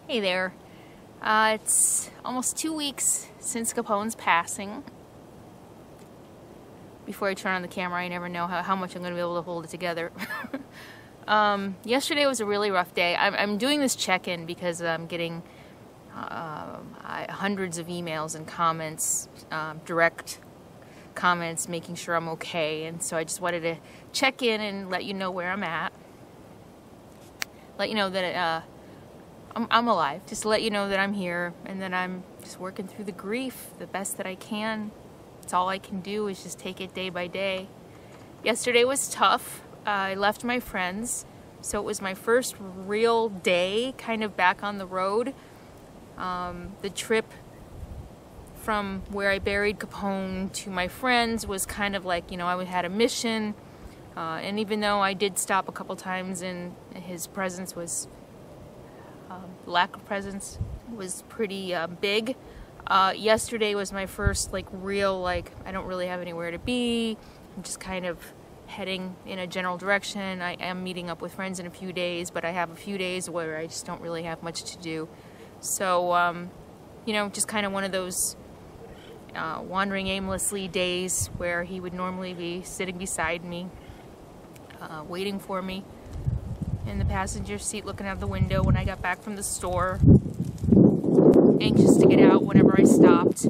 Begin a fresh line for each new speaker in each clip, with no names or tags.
Hey there. It's almost 2 weeks since Capone's passing. Before I turn on the camera, I never know how much I'm going to be able to hold it together. Yesterday was a really rough day. I'm doing this check-in because I'm getting hundreds of emails and comments, direct comments, making sure I'm okay. And so I just wanted to check in and let you know where I'm at. Let you know that I'm alive. Just to let you know that I'm here and that I'm just working through the grief the best that I can. It's all I can do is just take it day by day. Yesterday was tough. I left my friends, so it was my first real day kind of back on the road. The trip from where I buried Capone to my friends was kind of like, you know, I had a mission. And even though I did stop a couple times and his presence was, lack of presence was pretty big, yesterday was my first like real, like, I don't really have anywhere to be. I'm just kind of heading in a general direction. I am meeting up with friends in a few days, but I have a few days where I just don't really have much to do. So, you know, just kind of one of those wandering aimlessly days where he would normally be sitting beside me, waiting for me in the passenger seat, looking out the window when I got back from the store, anxious to get out whenever I stopped,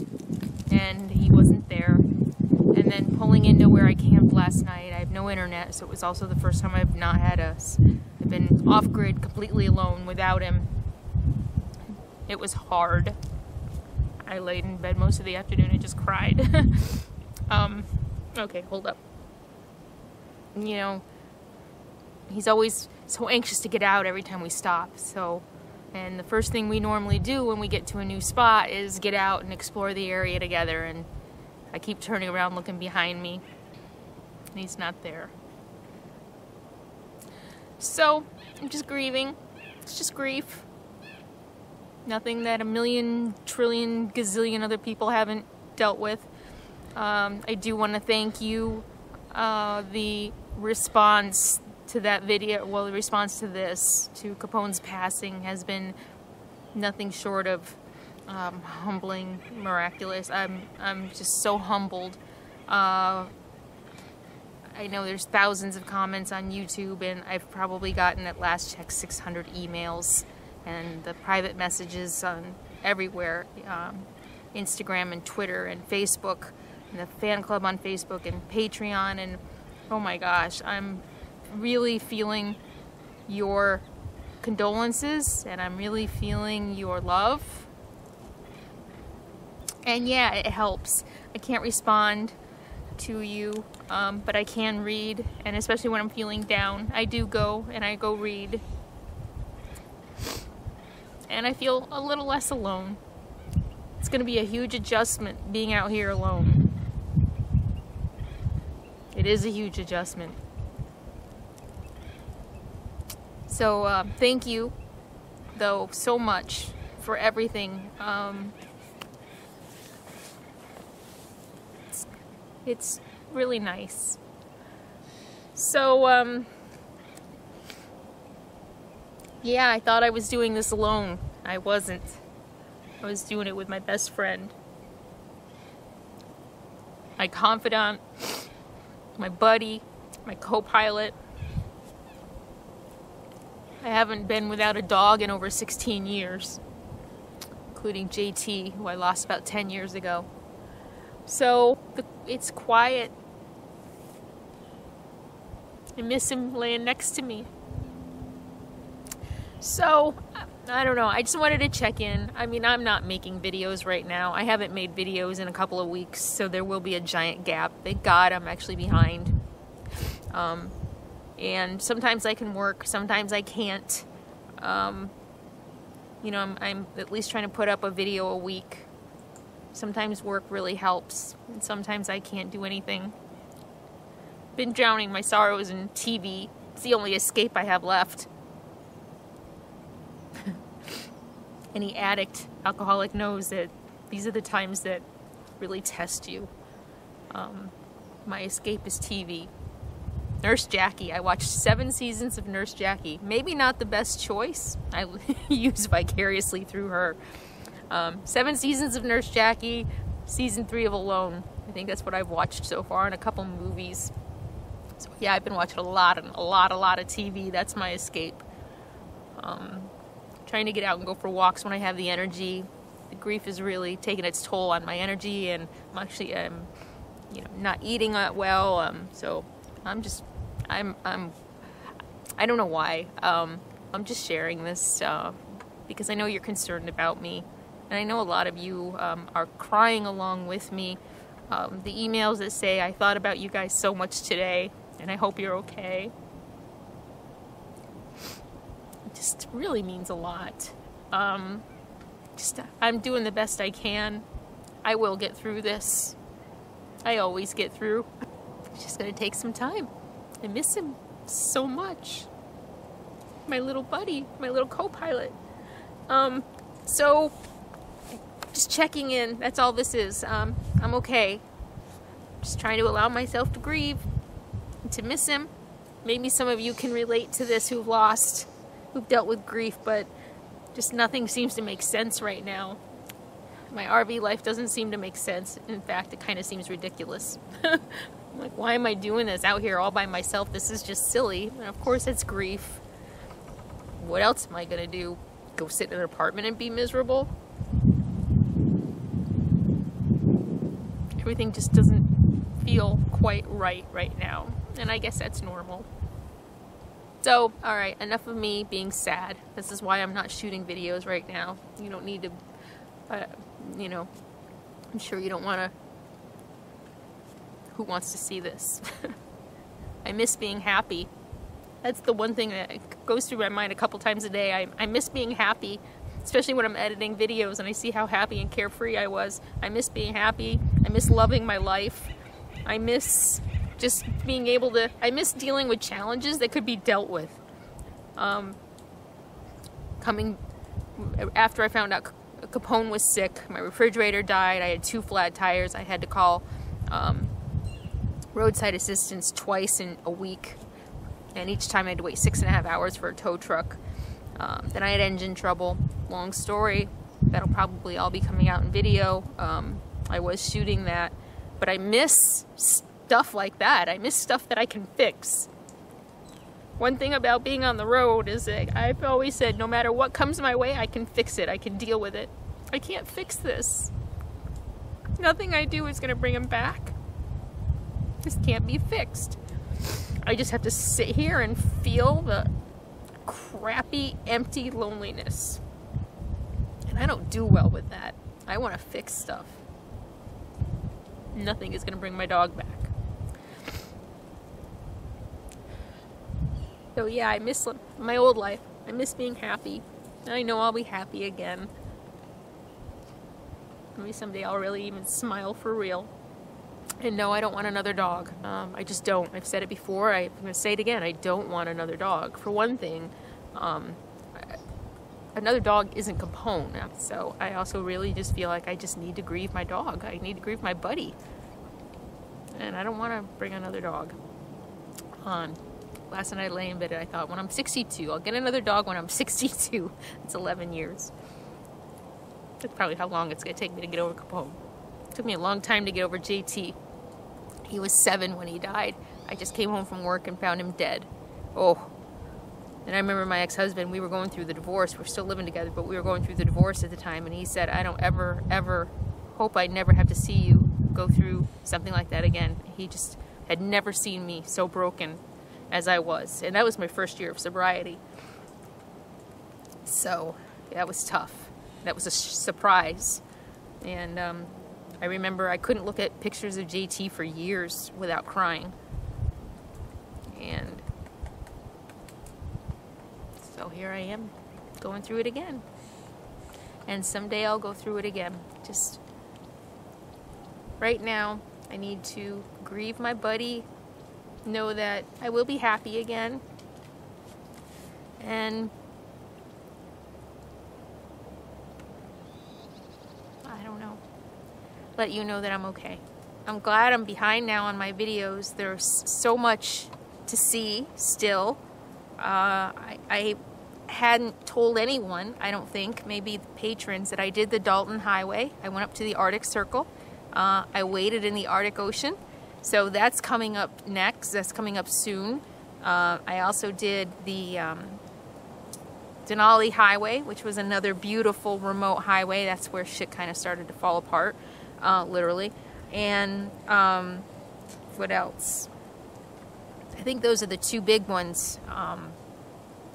and he wasn't there. And then pulling into where I camped last night, I have no internet, so it was also the first time I've not had I've been off-grid, completely alone without him. It was hard. I laid in bed most of the afternoon and just cried. Okay, hold up. You know, he's always so anxious to get out every time we stop, so, and the first thing we normally do when we get to a new spot is get out and explore the area together, and I keep turning around looking behind me, and he's not there. So, I'm just grieving. It's just grief. Nothing that a million, trillion, gazillion other people haven't dealt with. I do want to thank you. The response to that video, well, the response to this, to Capone's passing, has been nothing short of humbling, miraculous. I'm just so humbled. I know there's thousands of comments on YouTube, and I've probably gotten, at last check, 600 emails, and the private messages on everywhere, Instagram and Twitter and Facebook, and the fan club on Facebook and Patreon, and oh my gosh, I'm really feeling your condolences, and I'm really feeling your love. And yeah, it helps. I can't respond to you, but I can read, and especially when I'm feeling down, I do go and I go read. And I feel a little less alone. It's going to be a huge adjustment being out here alone. It is a huge adjustment. So thank you, though, so much for everything. It's really nice. So, yeah, I thought I was doing this alone. I wasn't. I was doing it with my best friend, my confidant, my buddy, my co-pilot. I haven't been without a dog in over 16 years, including JT, who I lost about 10 years ago. So, it's quiet. I miss him laying next to me. So, I don't know, I just wanted to check in. I mean, I'm not making videos right now. I haven't made videos in a couple of weeks, so there will be a giant gap. Thank God I'm actually behind. And sometimes I can work, sometimes I can't. You know, I'm at least trying to put up a video a week. Sometimes work really helps, and sometimes I can't do anything. Been drowning my sorrows in TV. It's the only escape I have left. Any addict, alcoholic knows that these are the times that really test you. My escape is TV. Nurse Jackie. I watched 7 seasons of Nurse Jackie. Maybe not the best choice. I use vicariously through her. 7 seasons of Nurse Jackie, season 3 of Alone. I think that's what I've watched so far, and a couple movies. So yeah, I've been watching a lot of TV. That's my escape. Trying to get out and go for walks when I have the energy. The grief is really taking its toll on my energy, and I'm actually, you know, not eating that well. So I don't know why. I'm just sharing this because I know you're concerned about me, and I know a lot of you are crying along with me. The emails that say, I thought about you guys so much today, and I hope you're okay. It just really means a lot. I'm doing the best I can. I will get through this. I always get through. It's just gonna take some time. I miss him so much. My little buddy, my little co-pilot. So just checking in, that's all this is. I'm okay. Just trying to allow myself to grieve, and to miss him. Maybe some of you can relate to this who've dealt with grief, but just nothing seems to make sense right now. My RV life doesn't seem to make sense. In fact, it kind of seems ridiculous. I'm like, why am I doing this out here all by myself? This is just silly. And of course it's grief. What else am I gonna do? Go sit in an apartment and be miserable? Everything just doesn't feel quite right now. And I guess that's normal. So, alright, enough of me being sad. This is why I'm not shooting videos right now. You don't need to, you know, I'm sure you don't want to. Who wants to see this? I miss being happy. That's the one thing that goes through my mind a couple times a day. I miss being happy, especially when I'm editing videos and I see how happy and carefree I was. I miss being happy. I miss loving my life. I miss just being able to, I miss dealing with challenges that could be dealt with. Coming after I found out Capone was sick, my refrigerator died, I had 2 flat tires, I had to call roadside assistance twice in a week, and each time I had to wait 6.5 hours for a tow truck. Then I had engine trouble. Long story, that'll probably all be coming out in video. I was shooting that, but I miss stuff like that. I miss stuff that I can fix. One thing about being on the road is that I've always said, no matter what comes my way, I can fix it. I can deal with it. I can't fix this. Nothing I do is going to bring him back. This can't be fixed. I just have to sit here and feel the crappy, empty loneliness. And I don't do well with that. I want to fix stuff. Nothing is going to bring my dog back. So yeah, I miss my old life. I miss being happy. I know I'll be happy again. Maybe someday I'll really even smile for real. And no, I don't want another dog. I just don't. I've said it before. I'm going to say it again. I don't want another dog. For one thing, another dog isn't Capone. So I also really just feel like I just need to grieve my dog. I need to grieve my buddy. And I don't want to bring another dog on. Last night I lay in bed and I thought, when I'm 62, I'll get another dog when I'm 62. It's 11 years. That's probably how long it's going to take me to get over Capone. It took me a long time to get over JT. He was 7 when he died. I just came home from work and found him dead. Oh. And I remember my ex-husband, we were going through the divorce. We're still living together, but we were going through the divorce at the time. And he said, I don't ever hope I never have to see you go through something like that again. He just had never seen me so broken as I was. And that was my first year of sobriety. So that was tough. That was a surprise. And I remember I couldn't look at pictures of JT for years without crying. And so here I am, going through it again. And someday I'll go through it again. Just right now, I need to grieve my buddy, know that I will be happy again, and I don't know, let you know that I'm okay. I'm glad I'm behind now on my videos. There's so much to see still. I hadn't told anyone, I don't think, maybe the patrons, that I did the Dalton Highway. I went up to the Arctic Circle. I waded in the Arctic Ocean. So that's coming up next. That's coming up soon. I also did the Denali Highway, which was another beautiful remote highway. That's where shit kind of started to fall apart, literally. And what else? I think those are the two big ones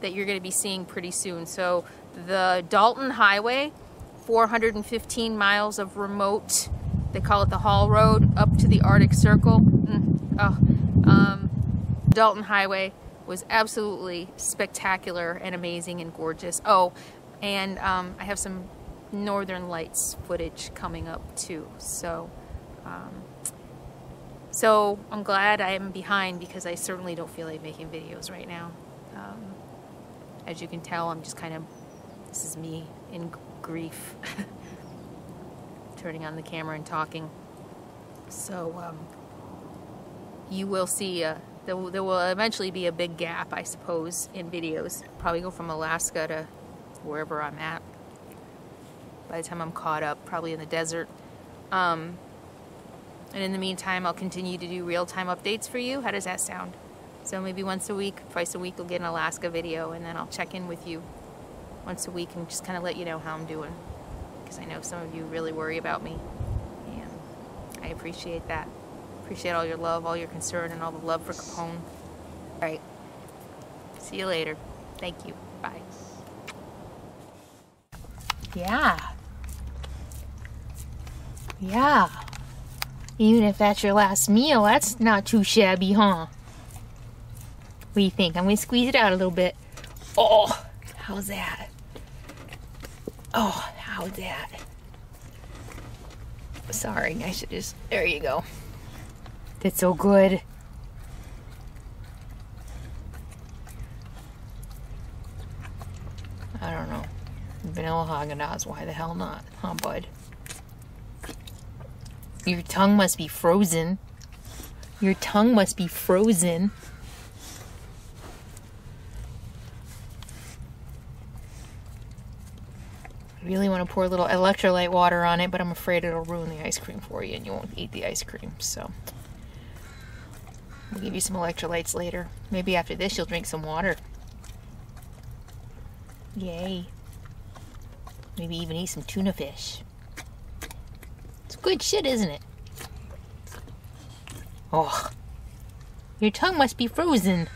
that you're going to be seeing pretty soon. So the Dalton Highway, 415 miles of remote, they call it the Haul Road, up to the Arctic Circle. Dalton Highway was absolutely spectacular and amazing and gorgeous. Oh, and I have some Northern Lights footage coming up too. So I'm glad I am behind, because I certainly don't feel like making videos right now. As you can tell, I'm just kind of, this is me in grief, turning on the camera and talking. So you will see, there will eventually be a big gap, I suppose, in videos. Probably go from Alaska to wherever I'm at by the time I'm caught up, probably in the desert. And in the meantime, I'll continue to do real-time updates for you. How does that sound? So maybe once a week, twice a week, you'll get an Alaska video, and then I'll check in with you once a week and just kind of let you know how I'm doing, because I know some of you really worry about me, and I appreciate that. Appreciate all your love, all your concern, and all the love for Capone. All right. See you later. Thank you. Bye. Yeah. Yeah. Even if that's your last meal, that's not too shabby, huh? What do you think? I'm going to squeeze it out a little bit. Oh, how's that? Oh, how's that? Sorry, I should just... There you go. That's so good. I don't know. Vanilla Haagen-Dazs, why the hell not? Huh, bud? Your tongue must be frozen. Your tongue must be frozen. I really want to pour a little electrolyte water on it, but I'm afraid it'll ruin the ice cream for you and you won't eat the ice cream, so we'll give you some electrolytes later. Maybe after this you'll drink some water. Yay. Maybe even eat some tuna fish. It's good shit, isn't it? Oh, your tongue must be frozen.